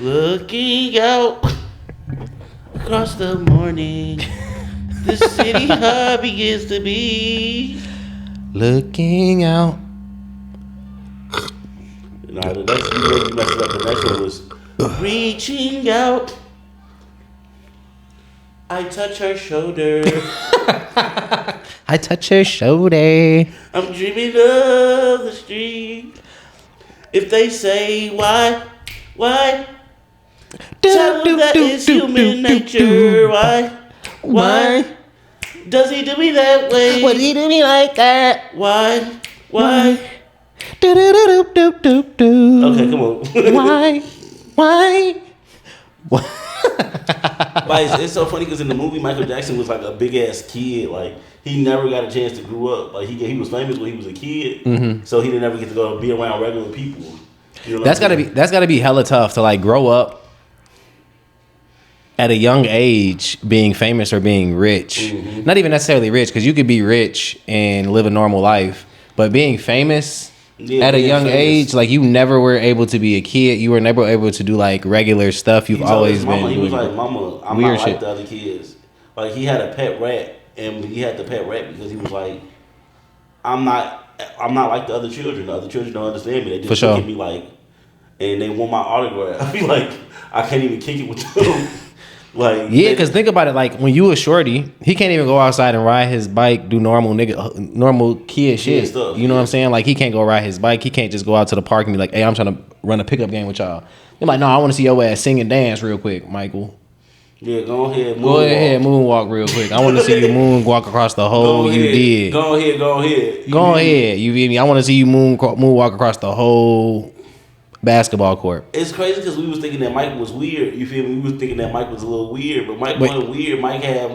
Looking out across the morning, the city hub begins to be. Looking out. Nah, the next you made me mess it up. The next one was reaching out. I touch her shoulder. I touch her shoulder. I'm dreaming of the street. If they say why, tell them that is human nature. Why does he do me that way? Would he do me like that? Why? Do. Okay, come on. Why? Like, it's so funny because in the movie, Michael Jackson was like a big ass kid. Like, he never got a chance to grow up. Like, he was famous when he was a kid, so he didn't ever get to go be around regular people. You know That's gotta be hella tough to like grow up at a young age being famous or being rich. Not even necessarily rich, because you could be rich and live a normal life, but being famous at a young age, like you never were able to be a kid. You were never able to do like regular stuff. You've always been. He was like, "Mama, I'm not like the other kids." Like he had a pet rat, and he had the pet rat because he was like, I'm not like the other children. The other children don't understand me. They just look at me like, and they want my autograph. I feel like I can't even kick it with them. Like, yeah, because think about it. Like when you a shorty, he can't even go outside and ride his bike, do normal kid shit. Stuff, you know what I'm saying? Like he can't go ride his bike. He can't just go out to the park and be like, "Hey, I'm trying to run a pickup game with y'all." You're like, "No, I want to see your ass sing and dance real quick, Michael." Yeah, go ahead, moonwalk real quick. I want to see you moonwalk across the whole. You did. Go ahead. Go ahead. You feel me? I want to see you moonwalk across the whole basketball court. It's crazy because we was thinking that Mike was weird. You feel me? We was thinking that Mike was a little weird, but Mike wasn't weird. Mike had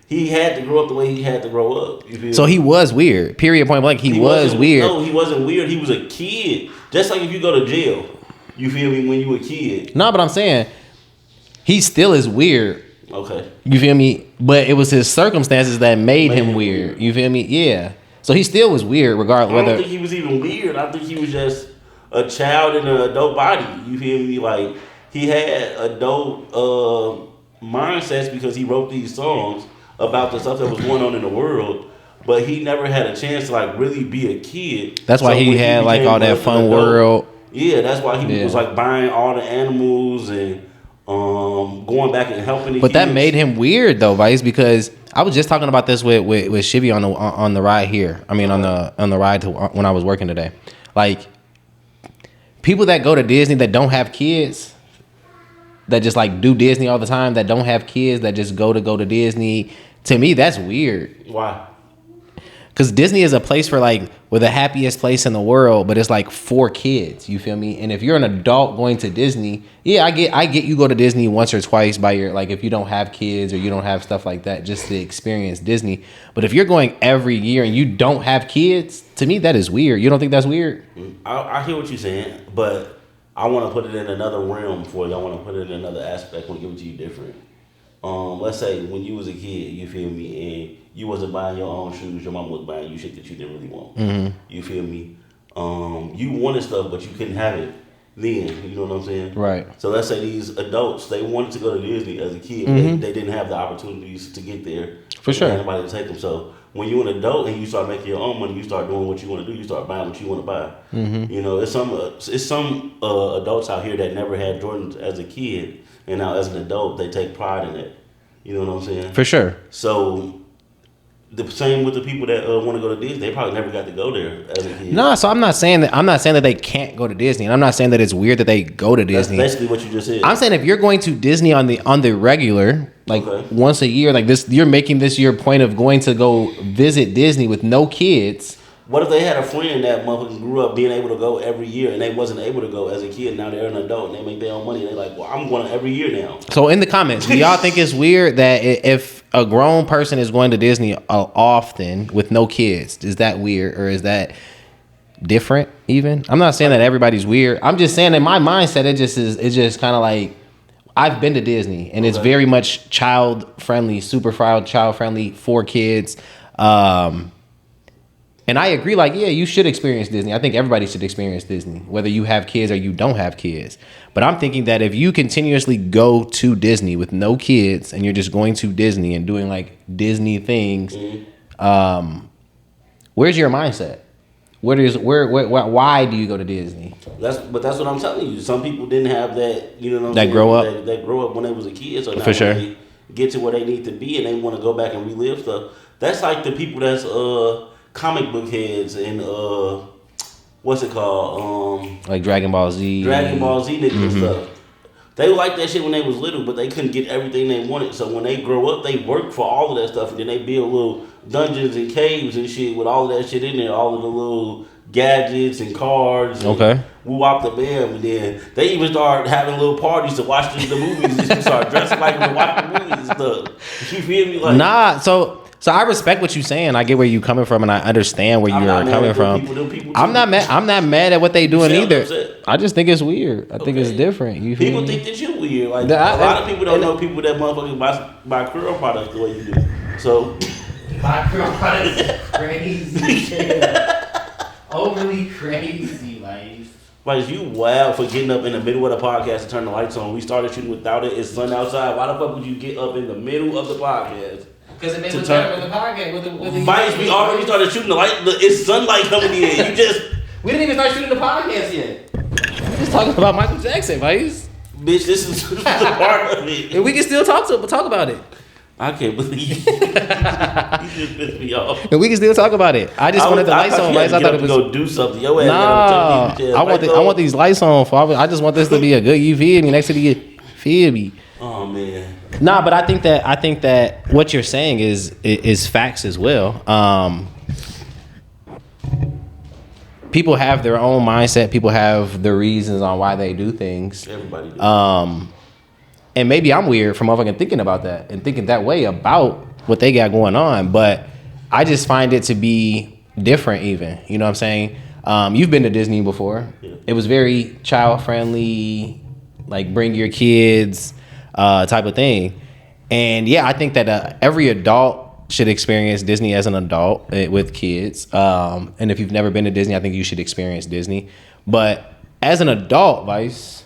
he had to grow up the way he had to grow up. You feel so me? He was weird. Period. Point blank. He was weird. No, he wasn't weird. He was a kid. Just like if you go to jail, you feel me? When you a kid. No, but I'm saying he still is weird. Okay. You feel me? But it was his circumstances that made him weird. You feel me? Yeah. So he still was weird, regardless. I don't think he was even weird. I think he was just a child in an adult body. You feel me? Like he had adult mindsets because he wrote these songs about the stuff that was going on in the world. But he never had a chance to like really be a kid. That's why he had like all that fun world. Yeah, that's why he was like buying all the animals and going back and helping. But that made him weird though, Vice, because I was just talking about this with Shivy on the ride here. I mean on the ride to when I was working today. Like people that go to Disney that don't have kids, that just like do Disney all the time, that don't have kids, that just go to Disney. To me, that's weird. Why? Because Disney is a place for like, we're the happiest place in the world, but it's like for kids. You feel me? And if you're an adult going to Disney, yeah, I get you go to Disney once or twice by your, like if you don't have kids or you don't have stuff like that, just to experience Disney. But if you're going every year and you don't have kids, to me that is weird. You don't think that's weird? I hear what you're saying, but I want to put it in another realm for you. I want to put it in another aspect. I want to give it to you different. Let's say when you was a kid, you feel me, and you wasn't buying your own shoes, your mom was buying you shit that you didn't really want. Mm-hmm. You feel me? You wanted stuff, but you couldn't have it then. You know what I'm saying? Right. So let's say these adults, they wanted to go to Disney as a kid, but they didn't have the opportunities to get there. For sure. Anybody to take them. So when you're an adult and you start making your own money, you start doing what you want to do. You start buying what you want to buy. Mm-hmm. You know, it's some adults out here that never had Jordans as a kid, and now as an adult they take pride in it. You know what I'm saying? For sure. So the same with the people that want to go to Disney. They probably never got to go there as a kid. No, so I'm not saying that they can't go to Disney, and I'm not saying that it's weird that they go to Disney. That's basically what you just said. I'm saying if you're going to Disney on the regular, like once a year, like this, you're making this your point of going to go visit Disney with no kids. What if they had a friend that motherfucker grew up being able to go every year and they wasn't able to go as a kid? Now they're an adult and they make their own money. They're like, well, I'm going every year now. So in the comments, do y'all think it's weird that if a grown person is going to Disney often with no kids, is that weird or is that different even? I'm not saying that everybody's weird. I'm just saying in my mindset, it's just kind of like, I've been to Disney and it's very much child friendly, super child friendly for kids. And I agree, like, yeah, you should experience Disney. I think everybody should experience Disney, whether you have kids or you don't have kids. But I'm thinking that if you continuously go to Disney with no kids and you're just going to Disney and doing like Disney things, where's your mindset? Why do you go to Disney? That's what I'm telling you. Some people didn't have that, you know what I'm That saying? grow up? That grow up when they was a kid. So now For sure. when they get to where they need to be and they want to go back and relive stuff. That's like the people that's comic book heads and what's it called? Like Dragon Ball Z. Dragon Ball Z niggas and stuff. They liked that shit when they was little, but they couldn't get everything they wanted. So when they grow up, they work for all of that stuff, and then they build little dungeons and caves and shit with all of that shit in there, all of the little gadgets and cards. Okay. Woo wop the bam, and then they even start having little parties to watch the movies and start dressing like them to watch the movies and stuff. You feel me? Like, Nah, so I respect what you're saying. I get where you're coming from, and I understand where you're coming from. I'm not mad. I'm not mad at what they doing either. I just think it's weird. I think it's different. You feel people me? think that you're weird. Like a lot of people don't know people that motherfucking buy curl products the way you do. So My curl products is crazy. Overly crazy, like you wild for getting up in the middle of the podcast to turn the lights on. We started shooting without it. It's sun outside. Why the fuck would you get up in the middle of the podcast? Because it made it better with the podcast. With the Vice, we already started shooting the light. It's sunlight coming in. You just we didn't even start shooting the podcast yet. We're just talking about Michael Jackson, Vice. Bitch, this is the part of it. And we can still talk about it. I can't believe you just pissed me off. And we can still talk about it. I just wanted the lights on, Vice. I thought it was go do something. Your ass nah. I want these lights on. I just want this to be a good. You feel me? Next to the feel me. Oh man. Nah, but I think that what you're saying is facts as well. People have their own mindset. People have their reasons on why they do things. Everybody do. And maybe I'm weird for motherfucking thinking about that and thinking that way about what they got going on. But I just find it to be different even. You know what I'm saying? You've been to Disney before. Yeah. It was very child friendly, like bring your kids type of thing. And yeah, I think that every adult should experience Disney as an adult with kids. And if you've never been to Disney, I think you should experience Disney. But as an adult, Vice,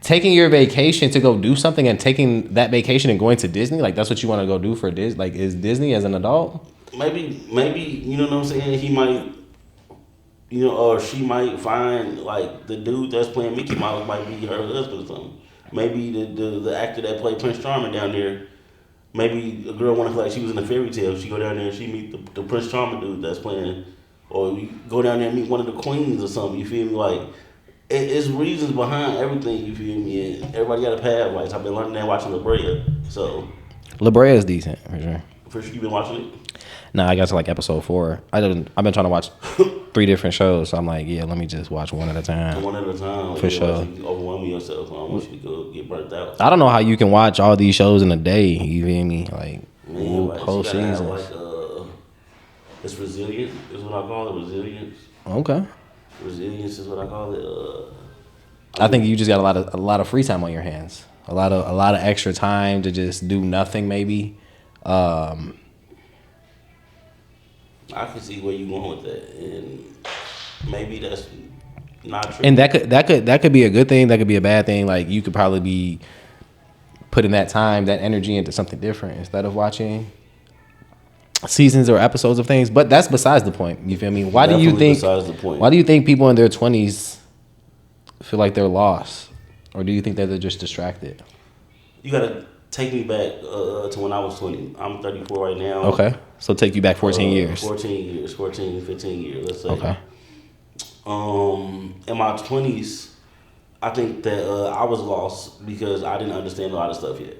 taking your vacation to go do something and taking that vacation and going to Disney, like that's what you want to go do for Disney. Like, is Disney as an adult? Maybe you know what I'm saying? He might, you know, or she might find like the dude that's playing Mickey Mouse might be her husband or something. Maybe the actor that played Prince Charming down there. Maybe a girl want to feel like she was in a fairy tale. She go down there and she meet the Prince Charming dude that's playing, or you go down there and meet one of the queens or something. You feel me? Like it's reasons behind everything. You feel me? And everybody got a path. Like I've been learning that watching La Brea. So La Brea is decent for sure. For sure, you been watching it? Nah, I got to like episode 4. I've been trying to watch 3 different shows. So I'm like, yeah, let me just watch one at a time. One at a time. For sure. You overwhelm yourself. So I don't want you to go get burnt out. I don't know how you can watch all these shows in a day. You feel me? Like, man, like whole seasons. Like, it's resilient. Is what I call it. Resilience. Okay. Resilience is what I call it. I think you just got a lot of free time on your hands. A lot of extra time to just do nothing. Maybe. I can see where you're going with that, and maybe that's not true. And that could be a good thing. That could be a bad thing. Like you could probably be putting that time, that energy into something different instead of watching seasons or episodes of things. But that's besides the point. You feel me? Why do you think? Besides the point. Why do you think people in their 20s feel like they're lost, or do you think that they're just distracted? You gotta take me back to when I was 20. I'm 34 right now. Okay. So take you back 14 years. 14 years, 15 years, let's say. Okay. In my 20s, I think that I was lost because I didn't understand a lot of stuff yet.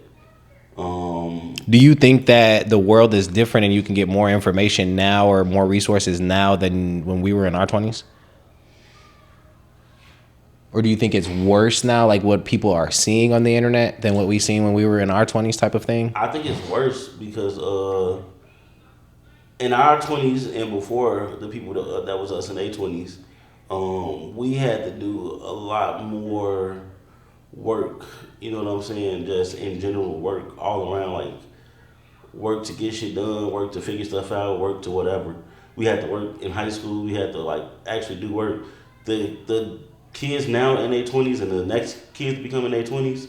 Do you think that the world is different and you can get more information now or more resources now than when we were in our 20s? Or do you think it's worse now, like what people are seeing on the internet, than what we seen when we were in our 20s type of thing? I think it's worse because in our 20s and before, the people that was us in their 20s, we had to do a lot more work, you know what I'm saying, just in general work all around, like work to get shit done, work to figure stuff out, work to whatever. We had to work in high school. We had to like actually do work. The kids now in their 20s and the next kids becoming their 20s,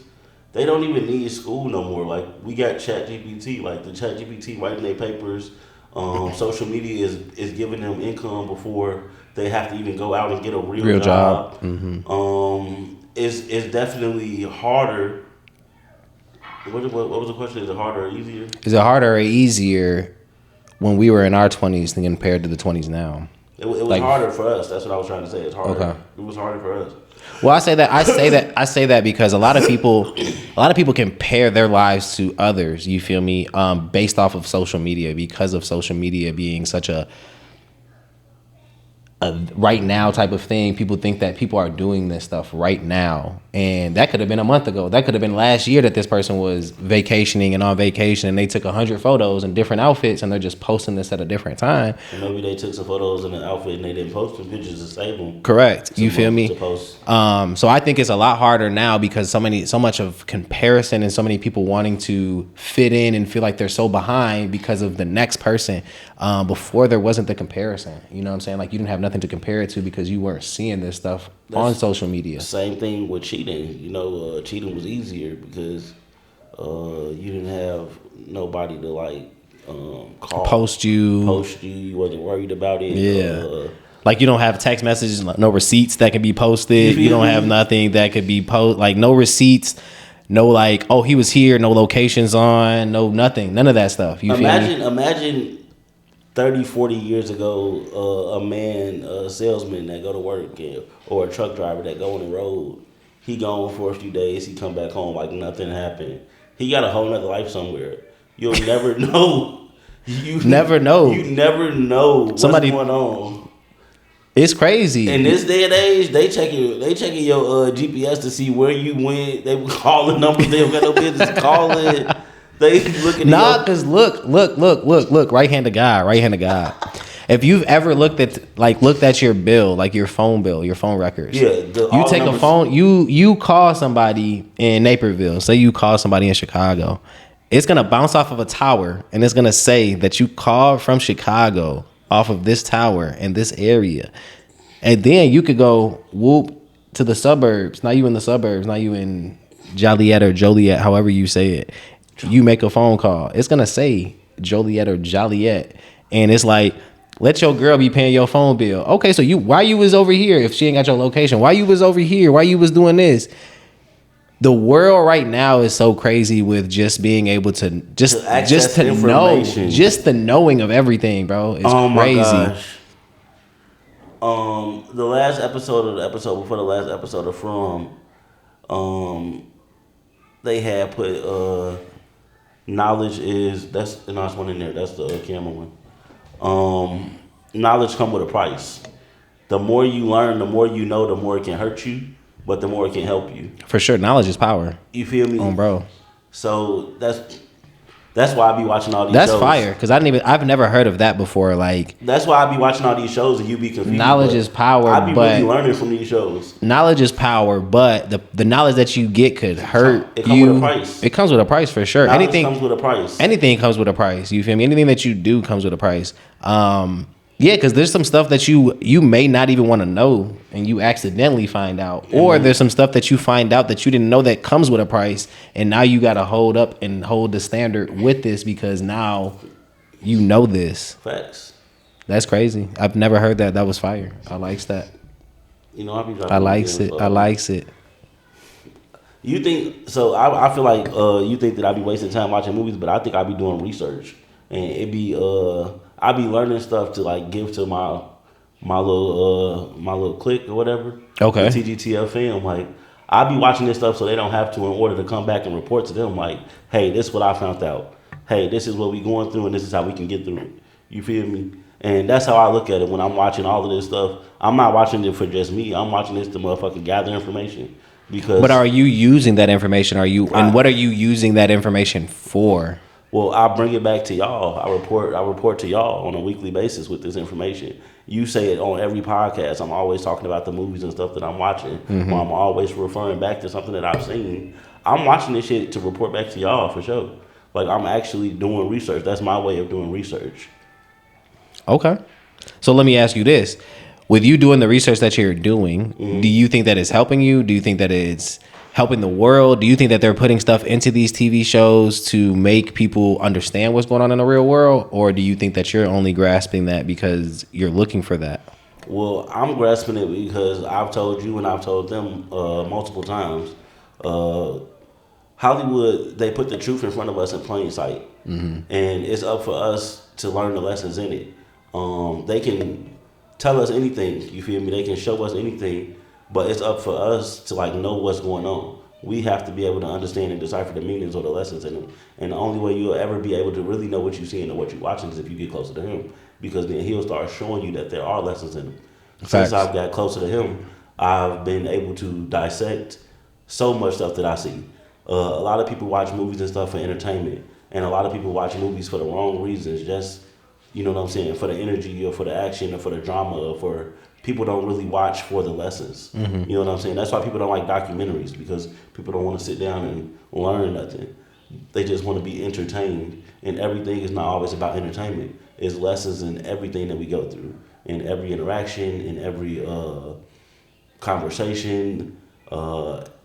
they don't even need school no more. Like we got Chat GPT, like the Chat GPT writing their papers. Social media is giving them income before they have to even go out and get a real job. It's definitely harder. What was the question? Is it harder or easier? Is it harder or easier when we were in our 20s than compared to the 20s now? It was like, harder for us. That's what I was trying to say. It's harder. Okay. It was harder for us. Well, I say that because a lot of people compare their lives to others. You feel me? Based off of social media, because of social media being such a right now type of thing. People think that people are doing this stuff right now, and that could have been a month ago. That could have been last year that this person was vacationing and on vacation, and they took 100 photos in different outfits, and they're just posting this at a different time. And maybe they took some photos in an outfit and they didn't post some pictures to save them. Correct. You feel me? So I think it's a lot harder now because so much of comparison and so many people wanting to fit in and feel like they're so behind because of the next person. Before there wasn't the comparison. You know what I'm saying? Like you didn't have nothing to compare it to because you weren't seeing this stuff on social media. Same thing with cheating. You know, cheating was easier because you didn't have nobody to like call, post you. You wasn't worried about it. Yeah. Like you don't have text messages, no receipts that can be posted. You don't have nothing that could be like no receipts, no like, oh, he was here, no locations on, no nothing, none of that stuff. You imagine 30, 40 years ago, a salesman that go to work or a truck driver that go on the road, he gone for a few days, he come back home like nothing happened. He got a whole nother life somewhere. You'll never know. You never know what's going on. It's crazy. In this day and age, they checking your GPS to see where you went. They calling numbers they don't got no business calling. They looking. Because look, right-handed guy. If you've ever looked at your bill, like your phone bill, your phone records. Yeah. You take a phone. You call somebody in Naperville. Say you call somebody in Chicago. It's gonna bounce off of a tower, and it's gonna say that you called from Chicago off of this tower in this area, and then you could go whoop to the suburbs. Now you in the suburbs. Now you in Joliet or Joliet, however you say it. You make a phone call. It's gonna say Joliet or Joliet, and it's like, let your girl be paying your phone bill. Okay, so why you was over here if she ain't got your location? Why you was over here? Why you was doing this? The world right now is so crazy with just being able to just to know, just the knowing of everything, bro. It's crazy. My gosh. The last episode of the episode before the last episode of From, they had put knowledge is that's the nice one in there. That's the camera one. Knowledge come with a price. The more you learn, the more you know, the more it can hurt you. But the more it can help you. For sure. Knowledge is power. You feel me? Bro. So that's why I be watching all these shows. That's fire. Because I've never heard of that before. Like, that's why I be watching all these shows and you be confused. Knowledge is power. I be really learning from these shows. Knowledge is power, but the knowledge that you get could hurt it comes with a price. It comes with a price for sure. Anything comes with a price. Anything comes with a price. You feel me? Anything that you do comes with a price. Yeah, because there's some stuff that you may not even want to know and you accidentally find out. Or there's some stuff that you find out that you didn't know that comes with a price. And now you got to hold up and hold the standard with this because now you know this. Facts. That's crazy. I've never heard that. That was fire. I likes that. You know, I likes it. You think, so I feel like you think that I be wasting time watching movies, but I think I be doing research. And it be... I be learning stuff to like give to my little clique or whatever. Okay. The TGTF fam. Like I be watching this stuff so they don't have to in order to come back and report to them. Like, hey, this is what I found out. Hey, this is what we going through and this is how we can get through it. You feel me? And that's how I look at it when I'm watching all of this stuff. I'm not watching it for just me. I'm watching this to motherfucking gather information. But are you using that information? And what are you using that information for? Well, I bring it back to y'all. I report to y'all on a weekly basis with this information. You say it on every podcast. I'm always talking about the movies and stuff that I'm watching. Mm-hmm. Or I'm always referring back to something that I've seen. I'm watching this shit to report back to y'all for sure. Like I'm actually doing research. That's my way of doing research. Okay. So let me ask you this. With you doing the research that you're doing, do you think that it's helping you? Do you think that it's helping the world? Do you think that they're putting stuff into these TV shows to make people understand what's going on in the real world? Or do you think that you're only grasping that because you're looking for that? Well, I'm grasping it because I've told you and I've told them multiple times. Uh, Hollywood, they put the truth in front of us in plain sight, and it's up for us to learn the lessons in it. They can tell us anything. You feel me? They can show us anything, but it's up for us to like know what's going on. We have to be able to understand and decipher the meanings or the lessons in them. And the only way you'll ever be able to really know what you're seeing and what you're watching is if you get closer to him, because then he'll start showing you that there are lessons in them. Since Facts. I've got closer to him, I've been able to dissect so much stuff that I see. A lot of people watch movies and stuff for entertainment, and a lot of people watch movies for the wrong reasons. Just you know what I'm saying, for the energy or for the action or for the drama or for people don't really watch for the lessons. You know what I'm saying? That's why people don't like documentaries because people don't want to sit down and learn nothing. They just want to be entertained, and everything is not always about entertainment. It's lessons in everything that we go through, in every interaction, in every conversation,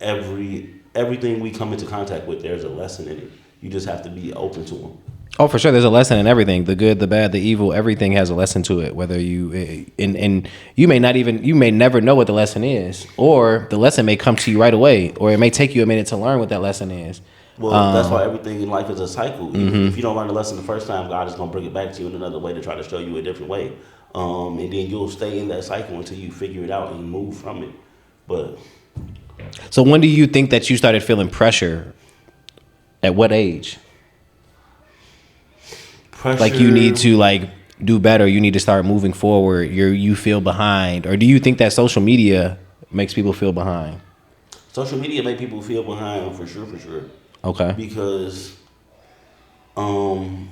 everything we come into contact with. There's a lesson in it. You just have to be open to them. Oh, for sure. There's a lesson in everything. The good, the bad, the evil. Everything has a lesson to it. Whether you and you may never know what the lesson is, or the lesson may come to you right away, or it may take you a minute to learn what that lesson is. Well, that's why everything in life is a cycle. If you don't learn the lesson the first time, God is going to bring it back to you in another way to try to show you a different way. And then you'll stay in that cycle until you figure it out and move from it. But So when do you think that you started feeling pressure? At what age? pressure, Like you need to like do better. You need to start moving forward. You feel behind, or do you think that social media makes people feel behind? social media make people feel behind for sure, for sure. Okay. Because um,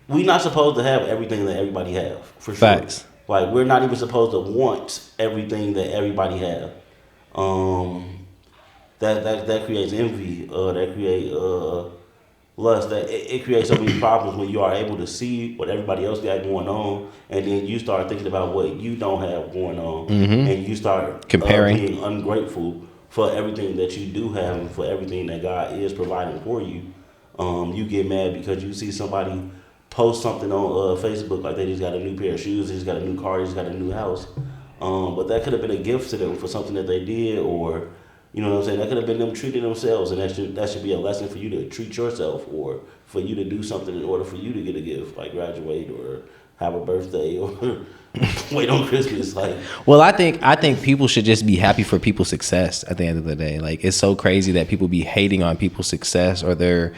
we're not supposed to have everything that everybody have, for sure. Facts. Like we're not even supposed to want everything that everybody have. Um, that creates envy. That create lust. That it creates so many problems when you are able to see what everybody else got going on, and then you start thinking about what you don't have going on, and you start Comparing. being ungrateful for everything that you do have and for everything that God is providing for you. You get mad because you see somebody post something on Facebook like they just got a new pair of shoes, they just got a new car, they just got a new house. But that could have been a gift to them for something that they did, or you know what I'm saying. That could have been them treating themselves, and that should be a lesson for you to treat yourself, or for you to do something in order for you to get a gift, like graduate or have a birthday or wait on Christmas. Like, Well, I think people should just be happy for people's success at the end of the day. Like it's so crazy that people be hating on people's success or their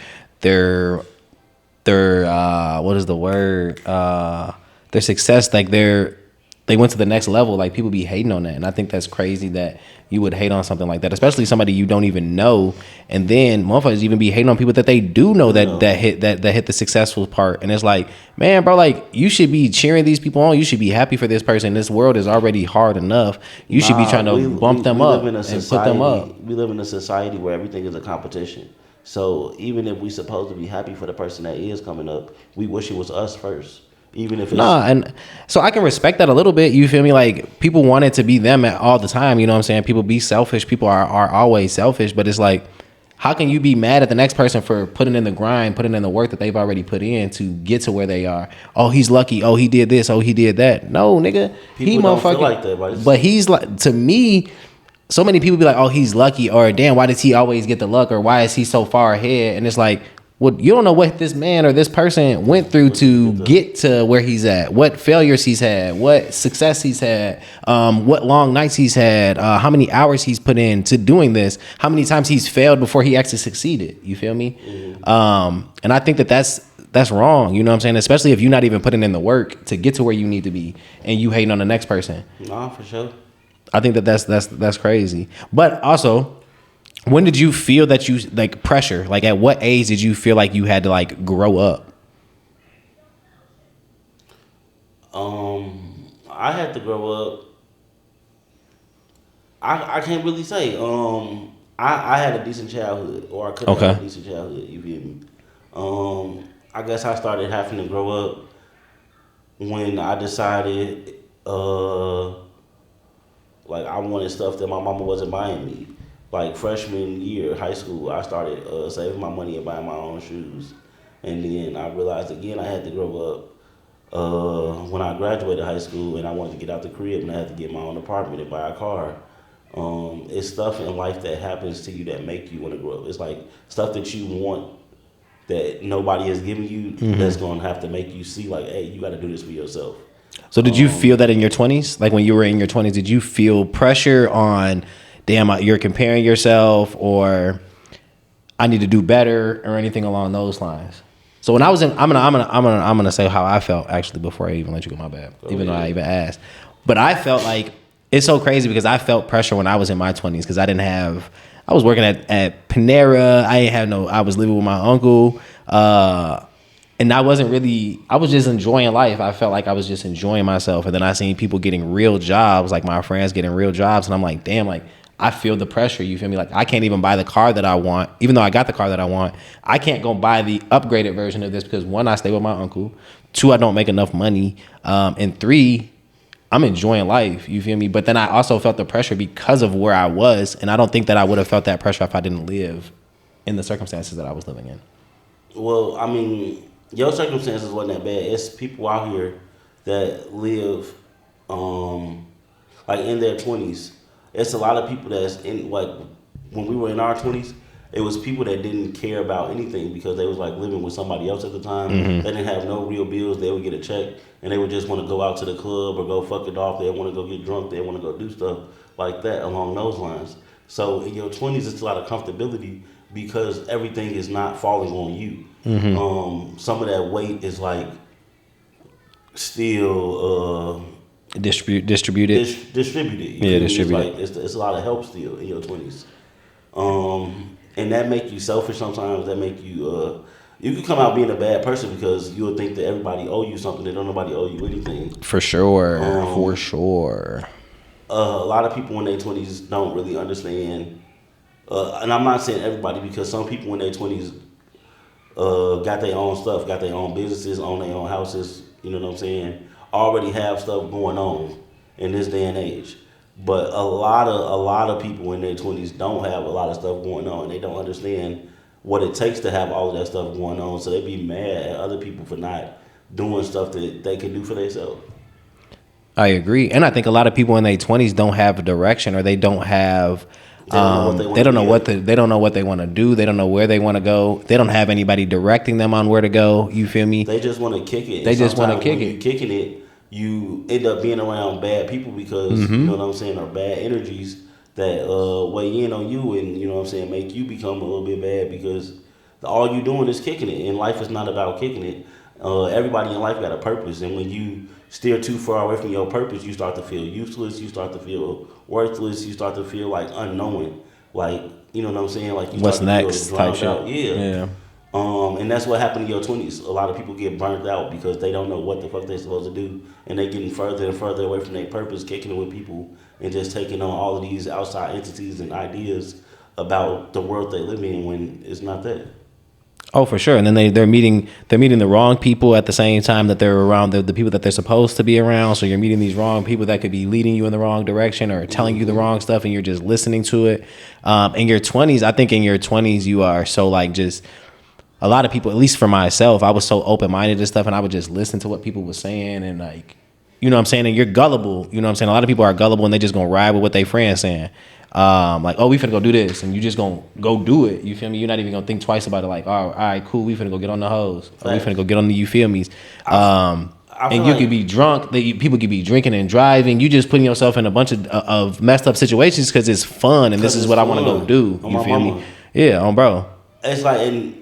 what is the word? Their success, like they went to the next level. Like people be hating on that, and I think that's crazy that you would hate on something like that, especially somebody you don't even know. And then motherfuckers even be hating on people that they do know that hit the successful part. And it's like, man, bro, like you should be cheering these people on. You should be happy for this person. This world is already hard enough. You should be trying to bump them up and put them up. We live in a society where everything is a competition. So even if we supposed to be happy for the person that is coming up, we wish it was us first. Even if it's Nah, and so I can respect that a little bit. You feel me? Like people want it to be them all the time. You know what I'm saying? People be selfish. People are always selfish. But it's like, how can you be mad at the next person for putting in the grind, putting in the work that they've already put in to get to where they are? Oh, he's lucky. Oh, he did this. Oh, he did that. No, nigga, people he don't motherfucking. feel like that, right? But he's like, to me, so many people be like, oh, he's lucky, or damn, why does he always get the luck, or why is he so far ahead? And it's like, well, you don't know what this man or this person went through to get to where he's at, what failures he's had, what success he's had, what long nights he's had, how many hours he's put in to doing this, how many times he's failed before he actually succeeded. You feel me? And I think that's wrong. You know what I'm saying? Especially if you're not even putting in the work to get to where you need to be, and you hating on the next person. Nah, for sure. I think that's crazy. But also, when did you feel that you like pressure? Like at what age did you feel like you had to like grow up? I had to grow up. I can't really say. I had a decent childhood, or I could have had Okay. a decent childhood. You feel me? I guess I started having to grow up when I decided, like I wanted stuff that my mama wasn't buying me. Like freshman year, high school, I started saving my money and buying my own shoes, and then I realized again I had to grow up when I graduated high school and I wanted to get out the crib and I had to get my own apartment and buy a car. It's stuff in life that happens to you that make you want to grow up. It's like stuff that you want that nobody has given you that's gonna have to make you see like, hey, you got to do this for yourself. So did you feel that in your 20s? Like when you were in your 20s, did you feel pressure on, damn, you're comparing yourself, or I need to do better, or anything along those lines? So when I was in, I'm gonna say how I felt actually before I even let you go. My bad, even though I even asked. But I felt like it's so crazy because I felt pressure when I was in my 20s because I didn't have. I was working at Panera. I ain't have no. I was living with my uncle. And I wasn't really, I was just enjoying life. I felt like I was just enjoying myself. And then I seen people getting real jobs, like my friends getting real jobs. And I'm like, damn, like I feel the pressure. You feel me? Like I can't even buy the car that I want, even though I got the car that I want. I can't go buy the upgraded version of this because one, I stay with my uncle. Two, I don't make enough money. And three, I'm enjoying life. You feel me? But then I also felt the pressure because of where I was. And I don't think that I would have felt that pressure if I didn't live in the circumstances that I was living in. Well, I mean, your circumstances wasn't that bad. It's people out here that live, like in their 20s. It's a lot of people that's in like when we were in our 20s. It was people that didn't care about anything because they was like living with somebody else at the time. They didn't have no real bills. They would get a check and they would just want to go out to the club or go fuck it off. They want to go get drunk. They want to go do stuff like that along those lines. So in your 20s, it's a lot of comfortability because everything is not falling on you. Some of that weight is like still Distributed. distributed. You Yeah, feel me? distributed. It's a lot of help still in your 20s. And that make you selfish sometimes. That make you you can come out being a bad person because you'll think that everybody owe you something and don't nobody owe you anything. For sure. For sure. A lot of people in their 20s don't really understand. And I'm not saying everybody because some people in their 20s got their own stuff, got their own businesses, own their own houses. You know what I'm saying? Already have stuff going on in this day and age. But a lot of people in their 20s don't have a lot of stuff going on. They don't understand what it takes to have all of that stuff going on. So they be mad at other people for not doing stuff that they can do for themselves. I agree. And I think a lot of people in their 20s don't have a direction, or they don't have they don't know what they want to do. They don't know where they want to go. They don't have anybody directing them on where to go. You feel me? They just want to kick it. They just want to kick it. You kicking it, you end up being around bad people because you know what I'm saying, or bad energies that weigh in on you and you know what I'm saying, make you become a little bit bad because all you doing is kicking it. And life is not about kicking it. Everybody in life got a purpose, and when you steer too far away from your purpose, you start to feel useless. You start to feel worthless. You start to feel like unknowing. Like you know what I'm saying? Like you What's start to next feel type drowned shit. out. Yeah. Yeah. And that's what happened in your 20s. A lot of people get burnt out because they don't know what the fuck they're supposed to do, and they getting further and further away from their purpose, kicking it with people, and just taking on all of these outside entities and ideas about the world they live in when it's not that. Oh, for sure. And then they're meeting the wrong people at the same time that they're around the people that they're supposed to be around. So you're meeting these wrong people that could be leading you in the wrong direction or telling you the wrong stuff, and you're just listening to it. In your 20s, I think in your 20s you are so like just a lot of people, at least for myself, I was so open-minded to stuff, and I would just listen to what people were saying, and like, you know what I'm saying? And you're gullible, you know what I'm saying? A lot of people are gullible, and they just gonna ride with what they friends saying. Like, oh, we finna go do this, and you just gonna go do it, you feel me? You're not even gonna think twice about it, like, oh, all right, cool, we finna go get on the hose, or we finna go get on the you feel me's. And you like, could be drunk, people could be drinking and driving, you just putting yourself in a bunch of messed up situations because it's fun, and this is what I wanna go do, you feel me? Yeah, bro. It's like, and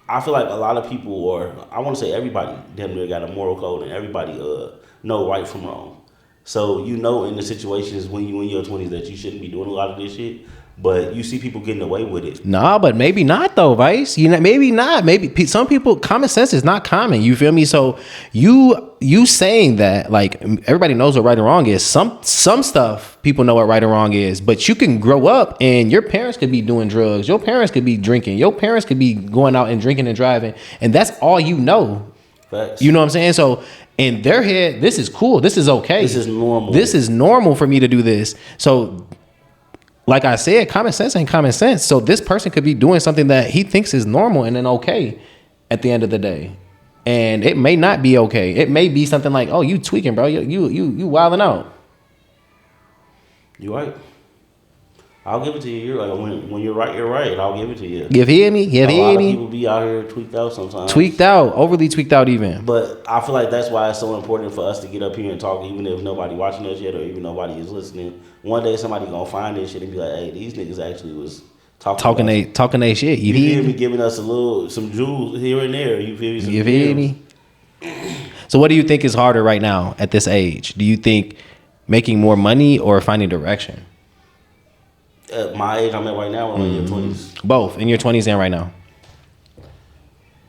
I feel like a lot of people, or I want to say everybody, damn near got a moral code, and everybody know right from wrong. So you know in the situations when you in your 20s that you shouldn't be doing a lot of this shit, But you see people getting away with it. Nah, but maybe not though, Vice. You know, maybe not. Maybe some people, common sense is not common. You feel me? So you saying that, like, everybody knows what right and wrong is. Some stuff people know what right and wrong is, but you can grow up and your parents could be doing drugs, your parents could be drinking, your parents could be going out and drinking and driving, and that's all you know. Facts. You know what I'm saying? So in their head, this is cool. This is okay. This is normal. This is normal for me to do this. So, like I said, common sense ain't common sense. So this person could be doing something that he thinks is normal and then okay at the end of the day. And it may not be okay. It may be something like, oh, you tweaking, bro. You wilding out. You right. I'll give it to you. You're like, when you're right, you're right. I'll give it to you. You hear me? You A hear lot of me? people be out here tweaked out sometimes. Tweaked out, overly tweaked out even. But I feel like that's why it's so important for us to get up here and talk, even if nobody watching us yet or even nobody is listening. One day somebody gonna find this shit and be like, "Hey, these niggas actually was talking they shit." You feel hear me? Giving us some jewels here and there. You feel me? Some You hear gems. me? So what do you think is harder right now at this age? Do you think making more money or finding direction? At my age I'm at right now, I'm in your 20s. Both, in your 20s and right now.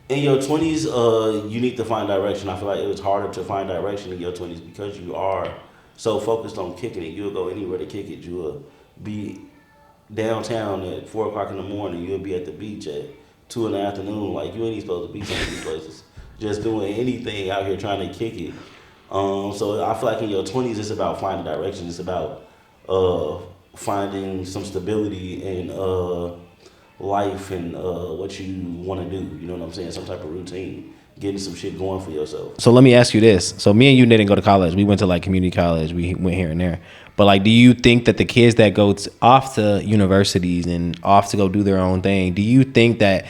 In your 20s, you need to find direction. I feel like it was harder to find direction in your 20s because you are so focused on kicking it. You'll go anywhere to kick it. You'll be downtown at 4 o'clock in the morning. You'll be at the beach at 2 in the afternoon. Like, you ain't even supposed to be some of these places. Just doing anything out here trying to kick it. So I feel like in your 20s, it's about finding direction. It's about finding some stability in life and what you want to do. You know what I'm saying? Some type of routine. Getting some shit going for yourself. So let me ask you this. So me and you didn't go to college. We went to like community college. We went here and there. But like, do you think that the kids that go off to universities and off to go do their own thing, do you think that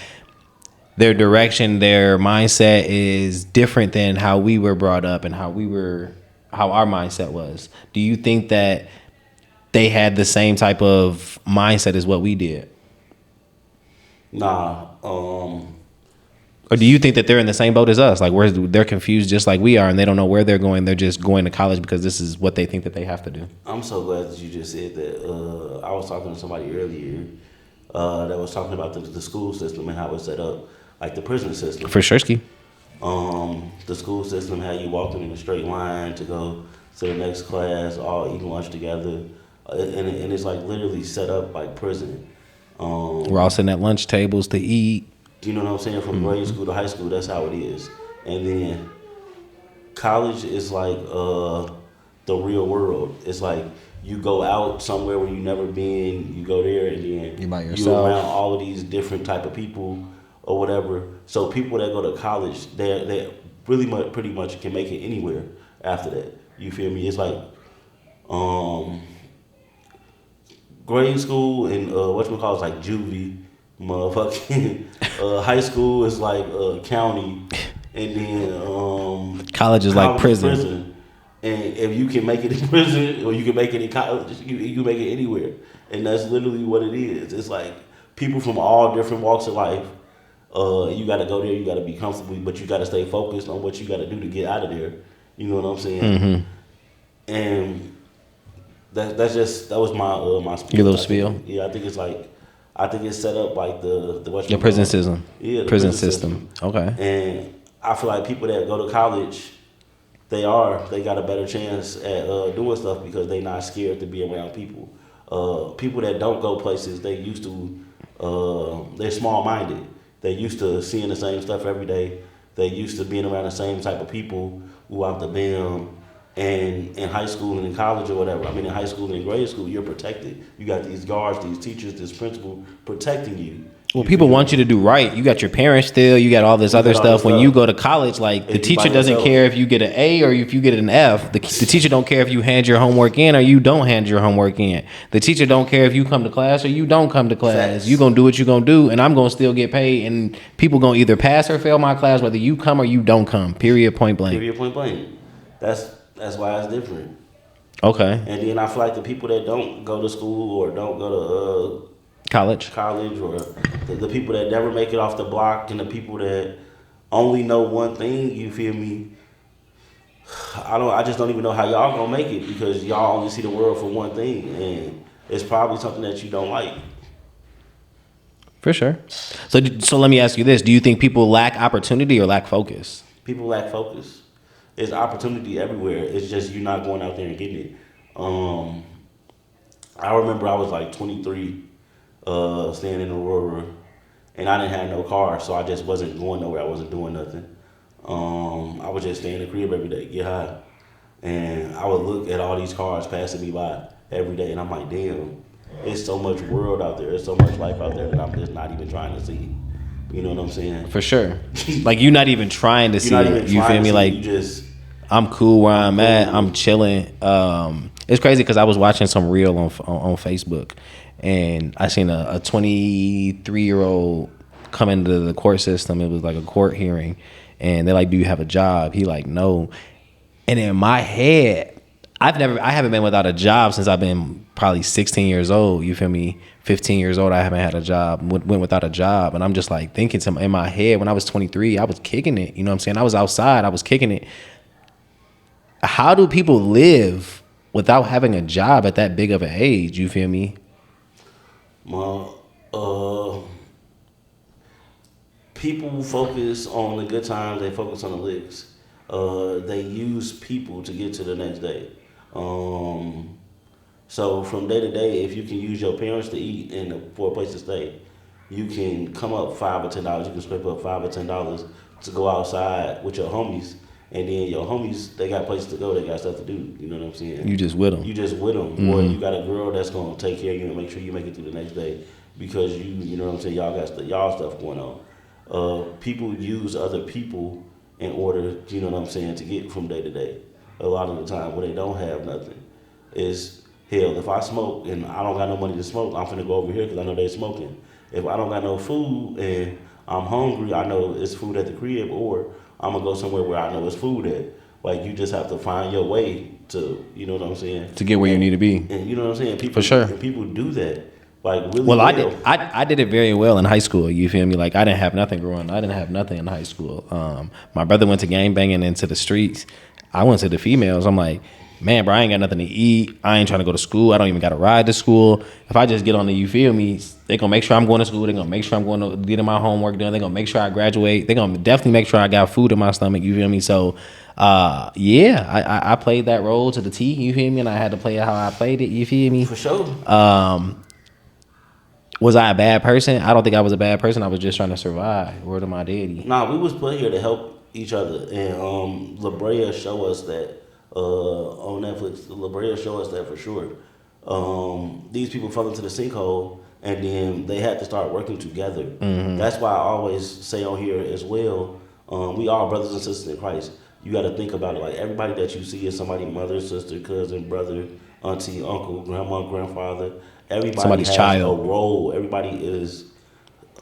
their direction, their mindset is different than how we were brought up and how our mindset was? Do you think that they had the same type of mindset as what we did? Nah. Or do you think that they're in the same boat as us? Like, they're confused just like we are and they don't know where they're going. They're just going to college because this is what they think that they have to do. I'm so glad that you just said that. I was talking to somebody earlier that was talking about the school system and how it's set up, like the prison system. For sure. The school system, how you walk in a straight line to go to the next class, all eating lunch together. And it's like literally set up like prison. We're all sitting at lunch tables to eat. You know what I'm saying? From grade school to high school, that's how it is. And then college is like the real world. It's like you go out somewhere where you never been, you go there and then You by you're yourself. around all of these different type of people or whatever. So people that go to college, they really pretty much can make it anywhere after that. You feel me? It's like grade school and whatchamacallit is like juvie, motherfucking. High school is like county, and then College is like prison. And if you can make it in prison or you can make it in college, you can make it anywhere. And that's literally what it is. It's like people from all different walks of life. You got to go there. You got to be comfortable, but you got to stay focused on what you got to do to get out of there. You know what I'm saying? Mm-hmm. And that was my spiel. Your little spiel? Yeah, I think it's set up like the Your prison system. Yeah, the prison system. Okay. And I feel like people that go to college, they got a better chance at doing stuff because they not scared to be around people. People that don't go places, they used to, they're small minded. They used to seeing the same stuff every day. They used to being around the same type of people who out the them. And in high school and in college or whatever, in high school and in grade school, you're protected. You got these guards, these teachers, this principal protecting you. Well, people want you to do right. You got your parents still. You got all this other stuff. When you go to college, like the teacher doesn't care if you get an A or if you get an F. The teacher don't care if you hand your homework in or you don't hand your homework in. The teacher don't care if you come to class or you don't come to class. Facts. You gonna do what you gonna do, and I'm gonna still get paid. And people gonna either pass or fail my class, whether you come or you don't come. Period. Point blank. Period. Point blank. That's why it's different. Okay. And then I feel like the people that don't go to school or don't go to College or the people that never make it off the block and the people that only know one thing, you feel me? I just don't even know how y'all gonna make it because y'all only see the world for one thing. And it's probably something that you don't like. For sure. So let me ask you this: do you think people lack opportunity or lack focus? People lack focus. There's opportunity everywhere. It's just you're not going out there and getting it. Um, I remember I was like 23, staying in Aurora, and I didn't have no car, so I just wasn't going nowhere. I wasn't doing nothing. I would just stay in the crib every day, get high, and I would look at all these cars passing me by every day, and I'm like, damn, there's so much world out there, there's so much life out there that I'm just not even trying to see. You know what I'm saying? For sure. Like you're not even trying to see it. You feel me? Like you just. I'm cool where I'm at. I'm chilling. It's crazy because I was watching some reel on Facebook, and I seen a 23-year-old come into the court system. It was like a court hearing, and they're like, "Do you have a job?" He like, "No." And in my head, I haven't been without a job since I've been probably 16 years old. You feel me? 15 years old, I haven't had a job, went without a job. And I'm just like thinking in my head, when I was 23, I was kicking it. You know what I'm saying? I was outside, I was kicking it. How do people live without having a job at that big of an age? You feel me? Well, people focus on the good times, they focus on the licks. They use people to get to the next day. So from day to day, if you can use your parents to eat and for a place to stay, you can come up $5 or $10. You can scrape up $5 or $10 to go outside with your homies, and then your homies, they got places to go, they got stuff to do. You know what I'm saying? You just with them. You just with them, or you got a girl that's gonna take care of you and make sure you make it through the next day because you know what I'm saying. Y'all got y'all stuff going on. People use other people in order, you know what I'm saying, to get from day to day. A lot of the time, when they don't have nothing, is hell. If I smoke and I don't got no money to smoke, I'm finna go over here because I know they smoking. If I don't got no food and I'm hungry, I know it's food at the crib, or I'm gonna go somewhere where I know it's food at. Like you just have to find your way to, you know what I'm saying, to get where you need to be. And you know what I'm saying. People, for sure, people do that. Like really well. I did it very well in high school. You feel me? Like I didn't have nothing growing. I didn't have nothing in high school. My brother went to gang banging into the streets. I went to the females. I'm like, man, bro, I ain't got nothing to eat. I ain't trying to go to school. I don't even got to ride to school. If I just get on the, you feel me, they going to make sure I'm going to school. They going to make sure I'm going to getting my homework done. They going to make sure I graduate. They going to definitely make sure I got food in my stomach. You feel me? So, yeah, I played that role to the T. You feel me? And I had to play it how I played it. You feel me? For sure. Was I a bad person? I don't think I was a bad person. I was just trying to survive. Word of my daddy. Nah, we was put here to help each other. And La Brea show us that. On Netflix, La Brea show us that for sure. These people fell into the sinkhole, and then they had to start working together. Mm-hmm. That's why I always say on here as well, we all brothers and sisters in Christ. You got to think about it. Like everybody that you see is somebody, mother, sister, cousin, brother, auntie, uncle, grandma, grandfather. Everybody somebody's has child. a role. Everybody is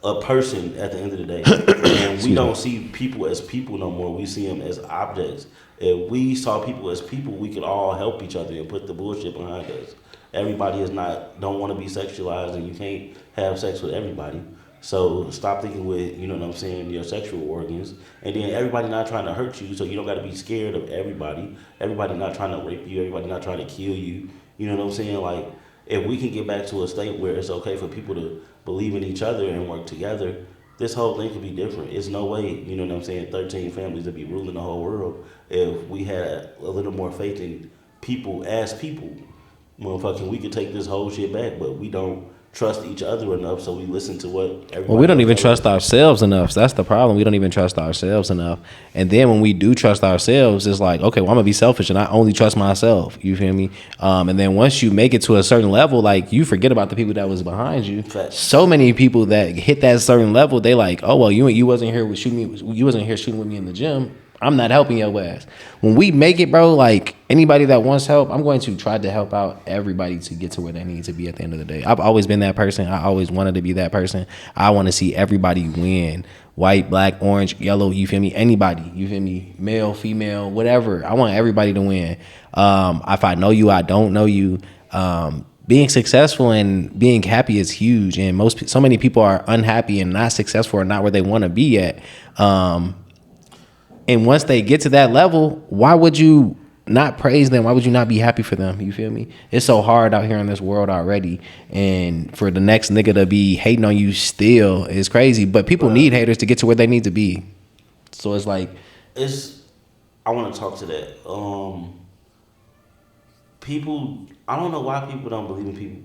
a person at the end of the day. And we don't see people as people no more. We see them as objects. If we saw people as people, we could all help each other and put the bullshit behind us. Everybody don't want to be sexualized, and you can't have sex with everybody. So stop thinking with, you know what I'm saying, your sexual organs. And then everybody not trying to hurt you, so you don't got to be scared of everybody. Everybody not trying to rape you. Everybody not trying to kill you. You know what I'm saying? Like, if we can get back to a state where it's okay for people to believe in each other and work together, this whole thing could be different. It's no way, you know what I'm saying, 13 families to be ruling the whole world if we had a little more faith in people as people. Motherfucking, we could take this whole shit back, but we don't trust each other enough, so we listen to what everybody. Well, we don't even trust ourselves enough. So that's the problem. We don't even trust ourselves enough. And then when we do trust ourselves, it's like, okay, well, I'm gonna be selfish and I only trust myself. You feel me? And then once you make it to a certain level, like you forget about the people that was behind you. Facts. So many people that hit that certain level, they like, oh well, you wasn't here with shooting me. You wasn't here shooting with me in the gym. I'm not helping your ass. When we make it, bro, like anybody that wants help, I'm going to try to help out everybody to get to where they need to be at the end of the day. I've always been that person. I always wanted to be that person. I want to see everybody win. White, black, orange, yellow, you feel me? Anybody, you feel me? Male, female, whatever. I want everybody to win. If I know you, I don't know you. Being successful and being happy is huge. And so many people are unhappy and not successful or not where they want to be at. And once they get to that level, why would you not praise them? Why would you not be happy for them? You feel me? It's so hard out here in this world already, and for the next nigga to be hating on you still is crazy. But people need haters to get to where they need to be. So it's like, I want to talk to that. People, I don't know why people don't believe in people,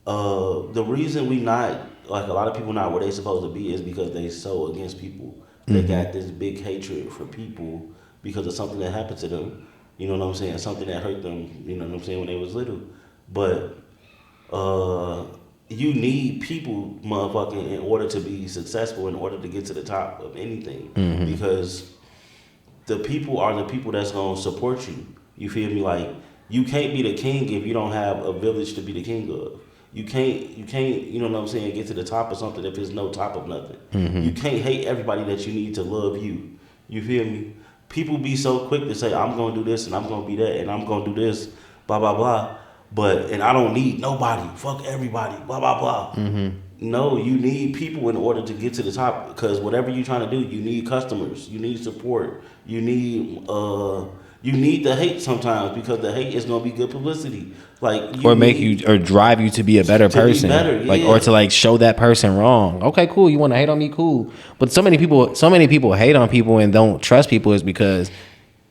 but the reason we not, like, a lot of people not where they supposed to be is because they so against people. They got this big hatred for people because of something that happened to them. You know what I'm saying? Something that hurt them. You know what I'm saying, when they was little. But you need people, motherfucking, in order to be successful, in order to get to the top of anything, because the people are the people that's gonna support you. You feel me? Like, you can't be the king if you don't have a village to be the king of. You can't, you know what I'm saying, get to the top of something if there's no top of nothing. You can't hate everybody that you need to love you. You feel me? People be so quick to say, I'm gonna do this and I'm gonna be that and I'm gonna do this, blah, blah, blah. And I don't need nobody. Fuck everybody, blah, blah, blah. No, you need people in order to get to the top, because whatever you're trying to do, you need customers, you need support, you need the hate sometimes, because the hate is gonna be good publicity. Like, or make you, or drive you to be a better person, like, or to like show that person wrong. Okay, cool. You want to hate on me, cool. But so many people hate on people and don't trust people is because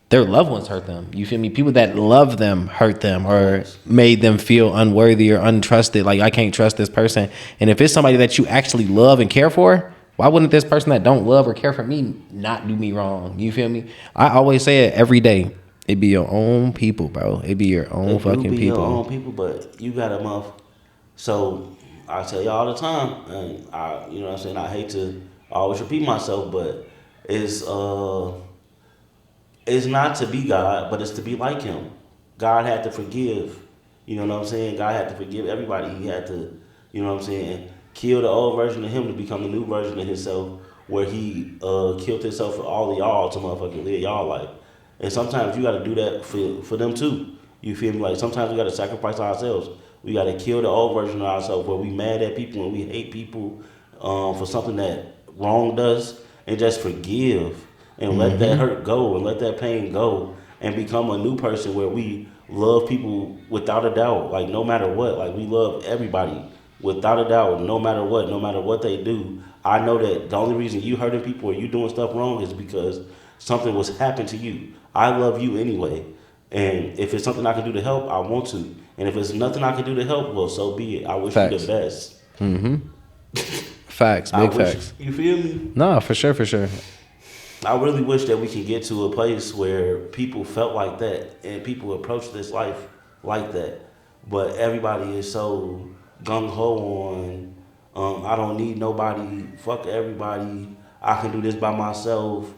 their loved ones hurt them. You feel me? People that love them hurt them or made them feel unworthy or untrusted. Like, I can't trust this person. And if it's somebody that you actually love and care for, why wouldn't this person that don't love or care for me not do me wrong? You feel me? I always say it every day. It be your own people, bro. It be your own fucking people. Your own people, but you got a month. So I tell you all the time, and you know what I'm saying, I hate to always repeat myself, but it's not to be God, but it's to be like Him. God had to forgive. You know what I'm saying? God had to forgive everybody. He had to, you know what I'm saying, kill the old version of Him to become the new version of Himself, where He killed Himself for all of y'all to motherfucking live y'all life. And sometimes you got to do that for them too. You feel me? Like, sometimes we got to sacrifice ourselves. We got to kill the old version of ourselves, where we mad at people and we hate people for something that wronged us, and just forgive and let that hurt go and let that pain go, and become a new person where we love people without a doubt. Like, no matter what, like, we love everybody without a doubt, no matter what they do. I know that the only reason you hurting people or you doing stuff wrong is because something was happened to you. I love you anyway. And if it's something I can do to help, I want to. And if it's nothing I can do to help, well, so be it. I wish you the best. Facts, big facts. You feel me? No, for sure, for sure. I really wish that we can get to a place where people felt like that and people approach this life like that. But everybody is so gung-ho on, I don't need nobody, fuck everybody, I can do this by myself,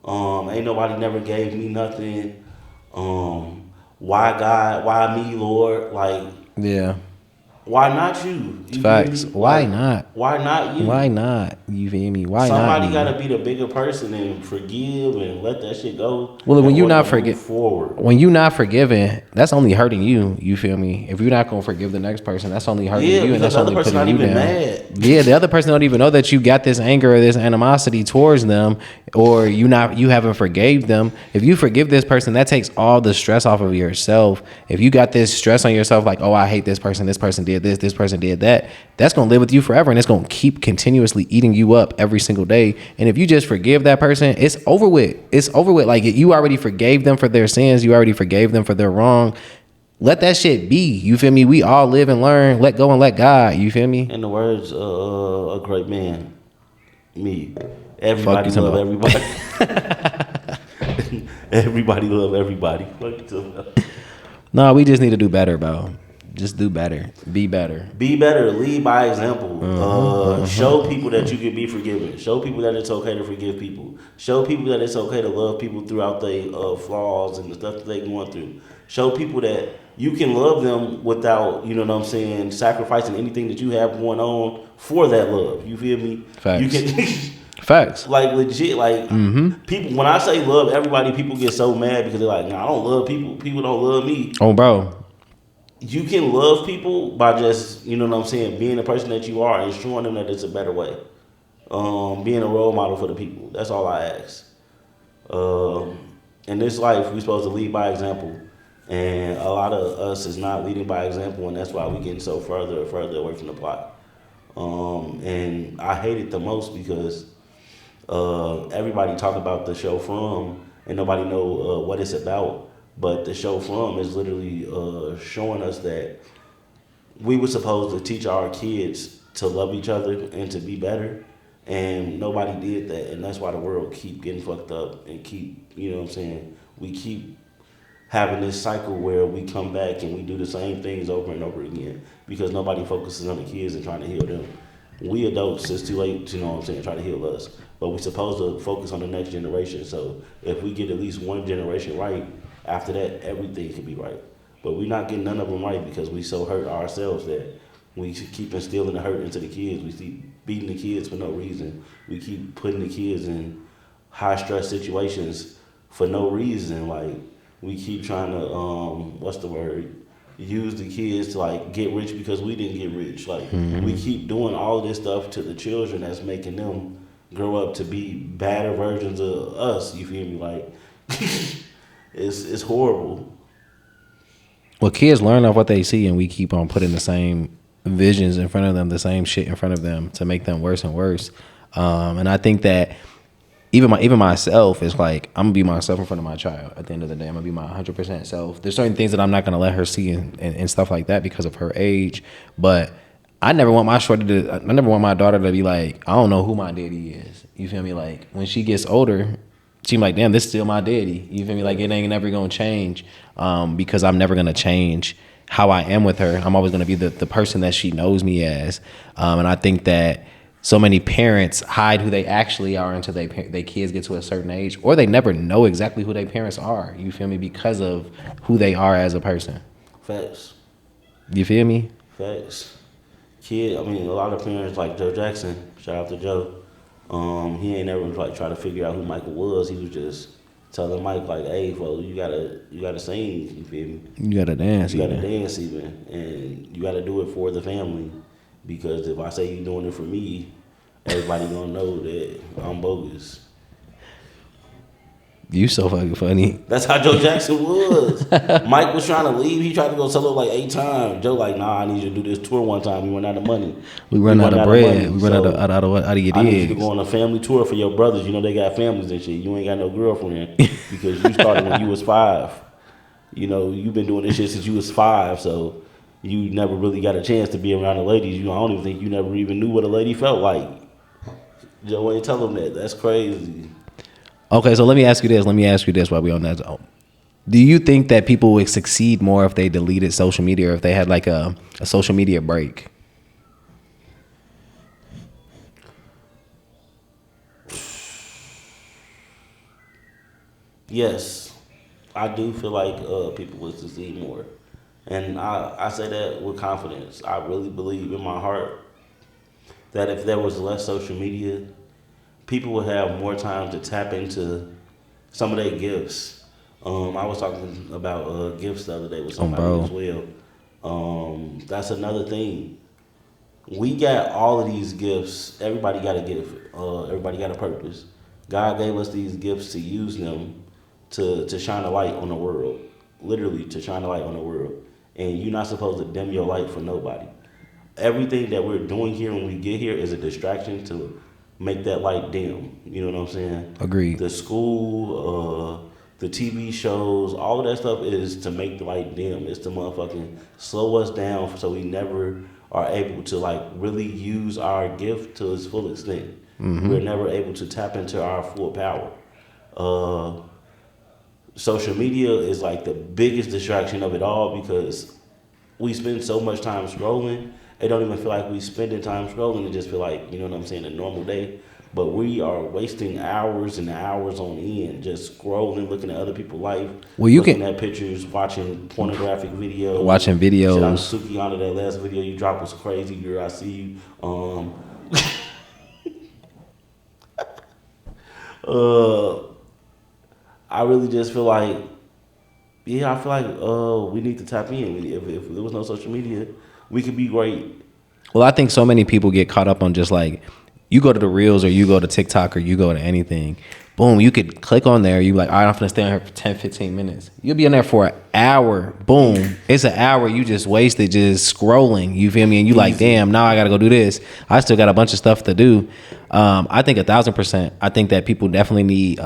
ain't nobody never gave me nothing, why God, why me, Lord? Like, yeah. Why not you? Facts. Why not? Why not you? Why not? You feel me? Why Somebody not? Somebody got to be the bigger person and forgive and let that shit go. Well, when you not forward, when you not forgiving, that's only hurting you. You feel me? If you're not gonna forgive the next person, that's only hurting you, and that's only putting you down. Mad. Yeah, the other person don't even know that you got this anger or this animosity towards them, or you haven't forgave them. If you forgive this person, that takes all the stress off of yourself. If you got this stress on yourself, like, oh, I hate this person did this person did that, that's gonna live with you forever, and it's gonna keep continuously eating you up every single day. And if you just forgive that person, it's over with. It's over with. Like, you already forgave them for their sins. You already forgave them for their wrong. Let that shit be. You feel me? We all live and learn. Let go and let God. You feel me? In the words of a great man, me. Everybody love everybody. Everybody love everybody. No, we just need to do better, bro. Just do better. Be better. Be better. Lead by example. Show people that you can be forgiven. Show people that it's okay to forgive people. Show people that it's okay to love people throughout their flaws and the stuff that they're going through. Show people that you can love them without, you know what I'm saying, sacrificing anything that you have going on for that love. You feel me? Facts. You can Facts. Like, legit, like, people, when I say love everybody, people get so mad because they're like, nah, I don't love people. People don't love me. Oh, bro. You can love people by just, you know what I'm saying, being the person that you are and showing them that it's a better way. Being a role model for the people. That's all I ask. in this life, we supposed to lead by example. And a lot of us is not leading by example, and that's why we getting so further and further away from the plot. And I hate it the most because everybody talk about the show From, and nobody know what it's about. But the show From is literally showing us that we were supposed to teach our kids to love each other and to be better, and nobody did that, and that's why the world keep getting fucked up and keep, you know what I'm saying, we keep having this cycle where we come back and we do the same things over and over again because nobody focuses on the kids and trying to heal them. We adults, it's too late, you know what I'm saying, try to heal us. But we're supposed to focus on the next generation. So if we get at least one generation right, after that, everything can be right. But we're not getting none of them right because we so hurt ourselves that we keep instilling the hurt into the kids. We keep beating the kids for no reason. We keep putting the kids in high stress situations for no reason. Like, we keep trying to what's the word? Use the kids to like get rich because we didn't get rich. Like, we keep doing all this stuff to the children that's making them grow up to be badder versions of us. You feel me? Like, it's horrible. Well, kids learn off what they see, and we keep on putting the same visions in front of them, the same shit in front of them to make them worse and worse. And I think that even myself is like, I'm gonna be myself in front of my child. At the end of the day, I'm gonna be my 100% self. There's certain things that I'm not gonna let her see and stuff like that because of her age. But I never want I never want my daughter to be like, I don't know who my daddy is. You feel me? Like, when she gets older, she be like, damn, this is still my daddy. You feel me? Like, it ain't never gonna change, because I'm never gonna change how I am with her. I'm always gonna be the person that she knows me as. And I think that so many parents hide who they actually are until they kids get to a certain age, or they never know exactly who their parents are. You feel me? Because of who they are as a person. Facts. You feel me? Facts. Kid, I mean, a lot of parents like Joe Jackson. Shout out to Joe. He ain't never like try to figure out who Michael was. He was just telling Mike like, "Hey, bro, you gotta sing. You feel me? You gotta dance. You gotta dance even, and you gotta do it for the family. Because if I say you doing it for me, everybody gonna know that I'm bogus." You so fucking funny. That's how Joe Jackson was. Mike was trying to leave. He tried to go solo like 8 times. Joe like, nah, I need you to do this tour one time. We run out of money. We run out of bread. We run out of your digs. I need you to go on a family tour for your brothers. You know they got families and shit. You ain't got no girlfriend because you started when you was 5. You know, you've been doing this shit since you was 5, so you never really got a chance to be around the ladies. You know, I don't even think you never even knew what a lady felt like. Joe ain't tell them that. That's crazy. Okay, so let me ask you this while we on that zone. Do you think that people would succeed more if they deleted social media or if they had like a social media break? Yes, I do feel like people would succeed more. And I say that with confidence. I really believe in my heart that if there was less social media, people would have more time to tap into some of their gifts. I was talking about gifts the other day with somebody as well. That's another thing. We got all of these gifts. Everybody got a gift. Everybody got a purpose. God gave us these gifts to use them to shine a light on the world. Literally, to shine a light on the world. And you're not supposed to dim your light for nobody. Everything that we're doing here when we get here is a distraction to make that light dim. You know what I'm saying? Agreed. The school, the TV shows, all of that stuff is to make the light dim. It's to motherfucking slow us down so we never are able to like really use our gift to its full extent. Mm-hmm. We're never able to tap into our full power. Social media is like the biggest distraction of it all because we spend so much time scrolling. It don't even feel like we spending time scrolling. It just feel like, you know what I'm saying, a normal day. But we are wasting hours and hours on end just scrolling, looking at other people's life, looking at pictures, watching pornographic videos. Watching videos. Shit, I'm Suki on that last video you dropped was crazy, girl. I see you. I really just feel like, yeah, I feel like we need to tap in. If there was no social media, we could be great. Well, I think so many people get caught up on just like, you go to the reels or you go to TikTok or you go to anything, Boom, you could click on there. You like, all right, I'm finna stay on here for 10, 15 minutes. You'll be on there for an hour. Boom. It's an hour you just wasted just scrolling. You feel me? And you like, damn, now I gotta go do this. I still got a bunch of stuff to do. I think 1,000%. I think that people definitely need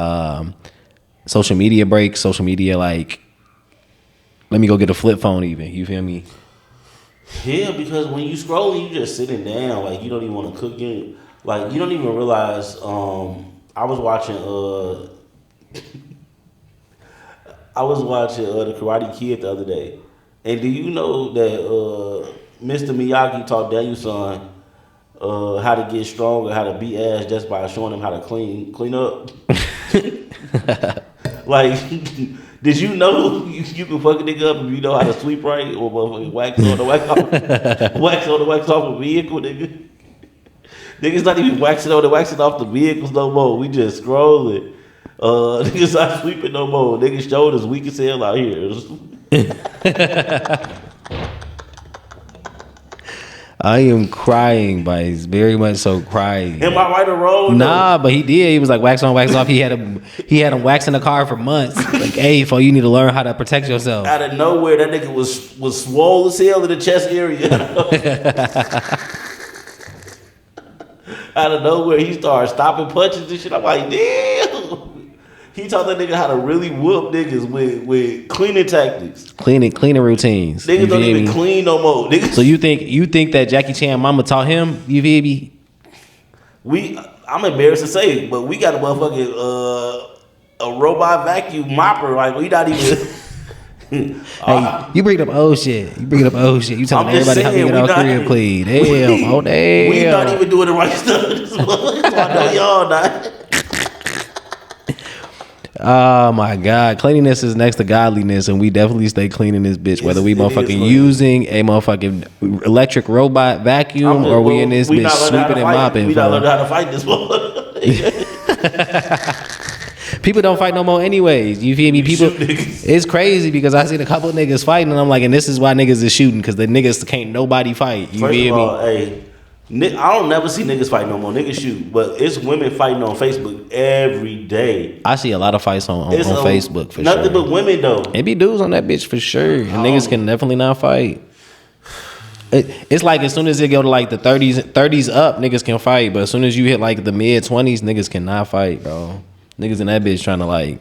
social media breaks, social media, like, let me go get a flip phone even. You feel me? Yeah, because when you scrolling, you just sitting down. Like, you don't even want to cook. You don't even realize. I was watching. The Karate Kid the other day, and do you know that Mr. Miyagi taught Daniel-san how to get stronger, how to beat ass just by showing him how to clean up? Like, did you know you can fuck a nigga up if you know how to sweep right or motherfucking wax on the wax off, wax off a vehicle, nigga? Niggas not even waxing off the vehicles no more. We just scrolling. Niggas not sweeping no more. Niggas shoulders weak as hell out here. I am crying, but he's very much so crying. Am I right or wrong? Nah, but he did. He was like wax on, wax off. He had him waxing the car for months. Like, hey, fo, you need to learn how to protect yourself. Out of nowhere, that nigga was swole as hell in the chest area. Out of nowhere, he started stopping punches and shit. I'm like, damn. He taught that nigga how to really whoop niggas with cleaning tactics. Cleaning routines. Niggas don't even clean no more. Niggas. So you think that Jackie Chan mama taught him? You feel me? I'm embarrassed to say, but we got a motherfucking a robot vacuum mopper. Like, we not even. Hey, you bring up old shit. You telling everybody how to get our career played. Damn, damn. We not even doing the right stuff. I know y'all not. Oh my God, cleanliness is next to godliness, and we definitely stay clean in this bitch. Whether we motherfucking using a motherfucking electric robot vacuum or we in this bitch sweeping and mopping. We not learning how to fight this motherfucker. People don't fight no more anyways. You feel me? People, it's crazy because I seen a couple of niggas fighting, and I'm like, and this is why niggas is shooting, because the niggas can't nobody fight. You feel me? Hey, I don't never see niggas fight no more. Niggas shoot, but it's women fighting on Facebook every day. I see a lot of fights on Facebook for nothing sure. Nothing but women though. It be dudes on that bitch for sure, and niggas can definitely not fight. It's like as soon as it go to like the 30s up, niggas can fight, but as soon as you hit like the mid 20s, niggas cannot fight, bro. Niggas in that bitch trying to like,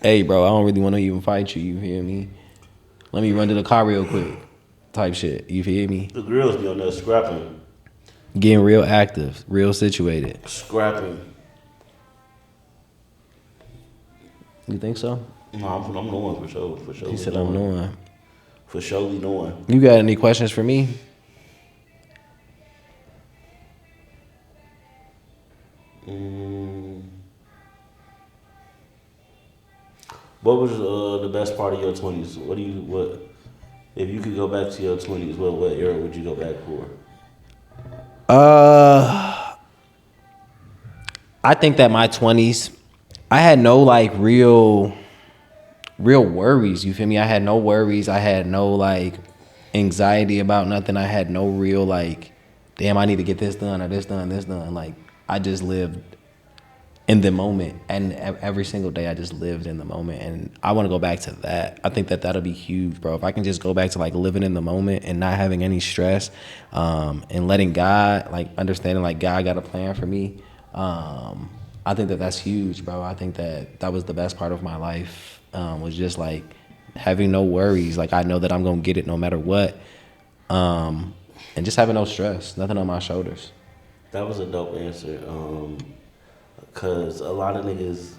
hey, bro, I don't really want to even fight you. You feel me? Let me run to the car real quick. Type shit. You feel me? The girls be on there scrapping. Getting real active, real situated. Scrapping. You think so? No, I'm knowing for sure. For sure. He said I'm knowing. For surely knowing. You got any questions for me? What was the best part of your 20s? What if you could go back to your 20s? What era would you go back for? I think that my 20s, I had no like real worries. You feel me? I had no worries. I had no like anxiety about nothing. I had no real like, damn, I need to get this done or this done. Like, I just lived in the moment, and every single day I just lived in the moment, and I want to go back to that. I think that that'll be huge, bro. If I can just go back to like living in the moment and not having any stress, and letting God, like understanding like God got a plan for me, I think that that's huge, bro. I think that was the best part of my life, was just like having no worries. Like, I know that I'm gonna get it no matter what, and just having no stress, nothing on my shoulders. That was a dope answer. Cause a lot of niggas,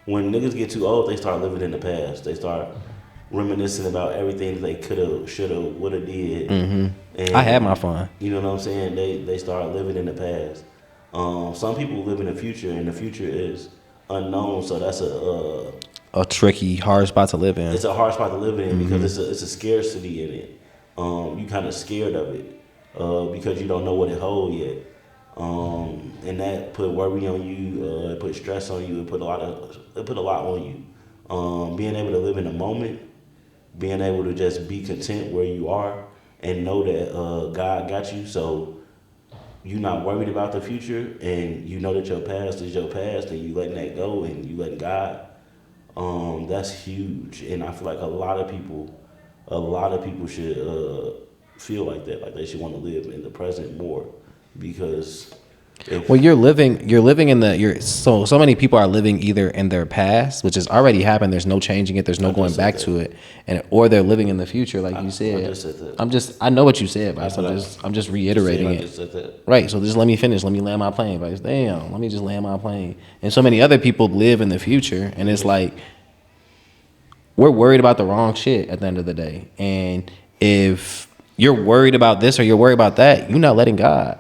when niggas get too old, they start living in the past. They start reminiscing about everything they coulda, shoulda, woulda did. Mm-hmm. And I had my fun. You know what I'm saying? They start living in the past. Some people live in the future, and the future is unknown. So that's a tricky, hard spot to live in. It's a hard spot to live in because it's a scarcity in it. You kind of scared of it because you don't know what it holds yet. And that put worry on you, it put stress on you, it put a lot on you. Being able to live in the moment, being able to just be content where you are and know that God got you. So you're not worried about the future, and you know that your past is your past, and you letting that go, and you letting God. That's huge, and I feel like a lot of people should feel like that, like they should want to live in the present more, because if Well, you're living in the you're so many people are living either in their past, which has already happened. There's no changing it. There's no I going just said back that. to it, and or they're living in the future, like you I said. just said that. I know what you said, but That's what I'm just Saying reiterating I it. just said that. Right. So just let me finish. Let me land my plane. But damn, let me just land my plane. And so many other people live in the future, and it's like we're worried about the wrong shit at the end of the day. And if you're worried about this or you're worried about that, you're not letting God.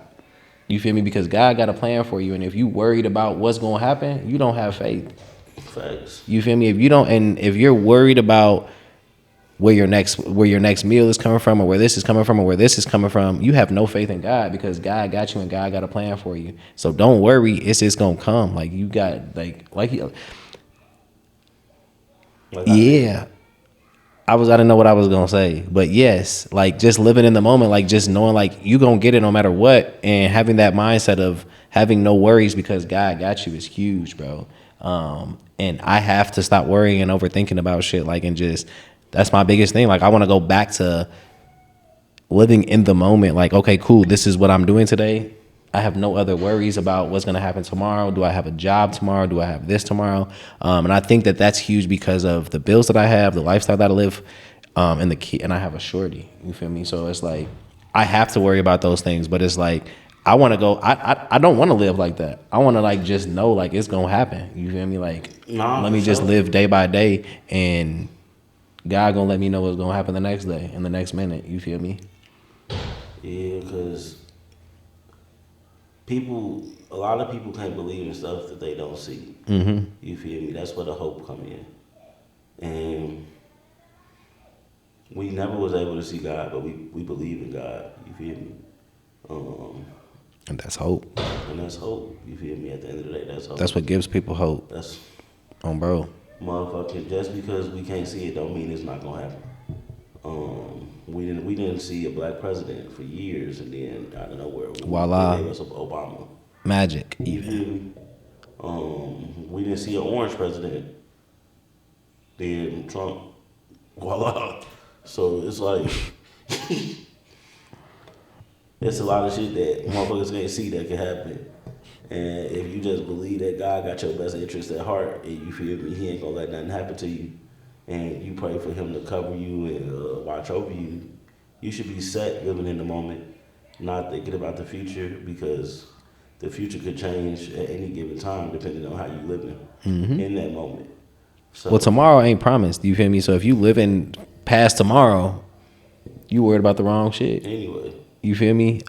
You feel me? Because God got a plan for you, and if you worried about what's gonna happen, you don't have faith. Facts. You feel me? If you don't, and if you're worried about where your next meal is coming from, or where this is coming from, or where this is coming from, you have no faith in God, because God got you and God got a plan for you. So don't worry, it's just gonna come. Like you got yeah. I didn't know what I was gonna say, but yes, like just living in the moment, like just knowing like you gonna get it no matter what, and having that mindset of having no worries because God got you is huge, bro. And I have to stop worrying and overthinking about shit, like, and just that's my biggest thing. Like I want to go back to living in the moment. Like, okay, cool, this is what I'm doing today. I have no other worries about what's going to happen tomorrow. Do I have a job tomorrow? Do I have this tomorrow? And I think that that's huge because of the bills that I have, the lifestyle that I live, and the key. And I have a shorty. You feel me? So it's like I have to worry about those things. But it's like I want to go. I don't want to live like that. I want to like just know like it's gonna happen. You feel me? Like let me just live day by day, and God gonna let me know what's gonna happen the next day and the next minute. You feel me? Yeah, because a lot of people can't believe in stuff that they don't see. Mm-hmm. You feel me? That's where the hope come in. And we never was able to see God, but we believe in God. You feel me? And that's hope. And that's hope. You feel me? At the end of the day, that's hope. That's what gives people hope. That's Bro. motherfucking. Just because we can't see it, don't mean it's not gonna happen. We didn't see a black president for years, and then out of nowhere, Voila. they gave us Obama. Magic. You Even. feel me? We didn't see an orange president. Then Trump, voila. So it's like it's a lot of shit that motherfuckers can't see that can happen. And if you just believe that God got your best interest at heart, and you feel me, He ain't gonna let nothing happen to you, and you pray for Him to cover you and watch over you, you should be set living in the moment, not thinking about the future, because the future could change at any given time depending on how you living in that moment. So, Well, tomorrow ain't promised. You feel me? So if you live in past tomorrow, you worried about the wrong shit. anyway, You feel me?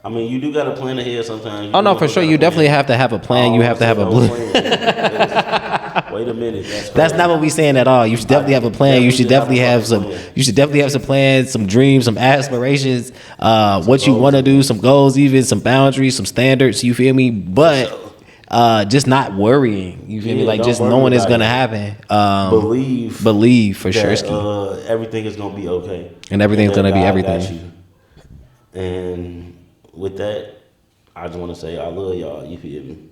I mean, you do got to plan ahead sometimes. Oh no, for sure. You definitely have to have a plan. You have to have a blue. Wait a minute. That's not what we saying at all. You should definitely have a plan. You should definitely have some. You should definitely have some plans, some dreams, some aspirations. What you want to do, some goals, even some boundaries, some standards. You feel me? But just not worrying. You feel me? Like just knowing it's gonna happen. Believe for sure. Everything is gonna be okay, and everything's gonna be God everything. got you. And with that, I just want to say I love y'all. You feel me?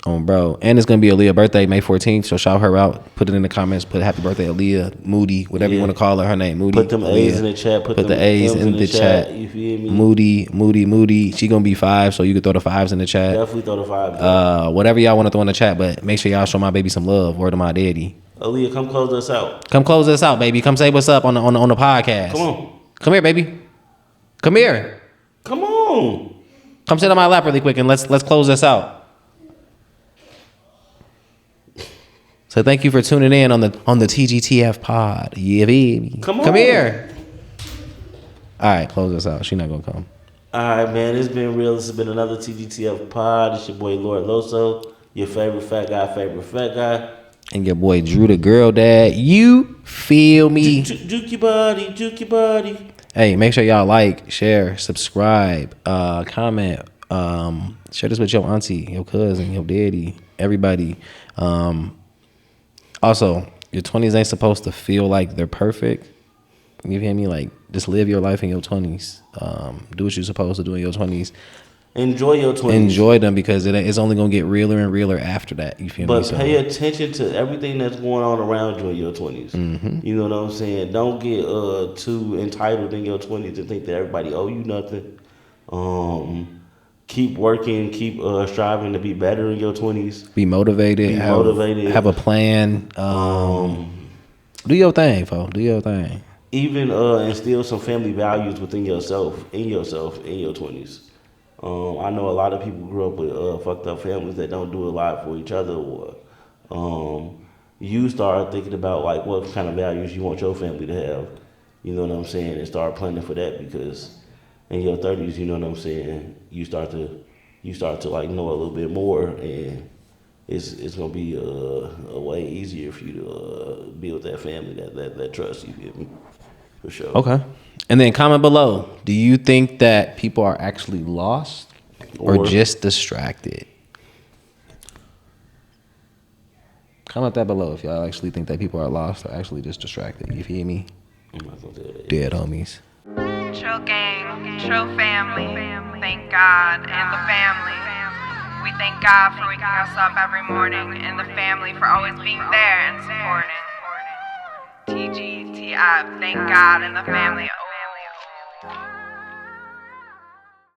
Bro. And it's gonna be Aaliyah's birthday, May 14th. So shout her out. Put it in the comments. Put happy birthday, Aaliyah, Moody, whatever you want to call her. Her name, Moody. Put them A's in the chat. Put the A's in the chat. You feel me? Moody. She gonna be 5, so you can throw the 5s in the chat. Definitely throw the 5. Whatever y'all want to throw in the chat, but make sure y'all show my baby some love. Word to my daddy. Aaliyah, come close us out. Come close us out, baby. Come say what's up on the podcast. Come on. Come here, baby. Come here. Come on. Come sit on my lap really quick and let's close this out. So thank you for tuning in on the TGTF pod. Yeah, baby. Come on. Come here. All right, close us out. She not gonna come. All right, man. It's been real. This has been another TGTF pod. It's your boy Lord Loso, your favorite fat guy. And your boy Drew, the girl dad. You feel me? Juke your body. Hey, make sure y'all like, share, subscribe, comment. Share this with your auntie, your cousin, your daddy, everybody. Also, your 20s ain't supposed to feel like they're perfect. You hear me? Like, just live your life in your 20s. Do what you're supposed to do in your 20s. Enjoy your 20s. Enjoy them because it's only gonna get realer and realer after that. You feel me? But pay attention to everything that's going on around you in your 20s. Mm-hmm. You know what I'm saying? Don't get too entitled in your 20s and think that everybody owe you nothing. Keep working, keep striving to be better in your 20s. Be motivated. Have a plan. Do your thing, folks. Do your thing. Even instill some family values within yourself, in your 20s. I know a lot of people grew up with fucked up families that don't do a lot for each other. Or you start thinking about like what kind of values you want your family to have. You know what I'm saying, and start planning for that because in your 30s, you know what I'm saying, you start to like know a little bit more, and it's gonna be a way easier for you to build that family, that trust. You get me? For sure. Okay. And then comment below. Do you think that people are actually lost or just distracted? Comment that below if y'all actually think that people are lost or actually just distracted. You feel me? I'm not gonna tell that. Dead homies. Chill gang, chill family. Thank God and the family. We thank God for waking us up every morning and the family for always being there and supporting. TGTF, thank God and the family.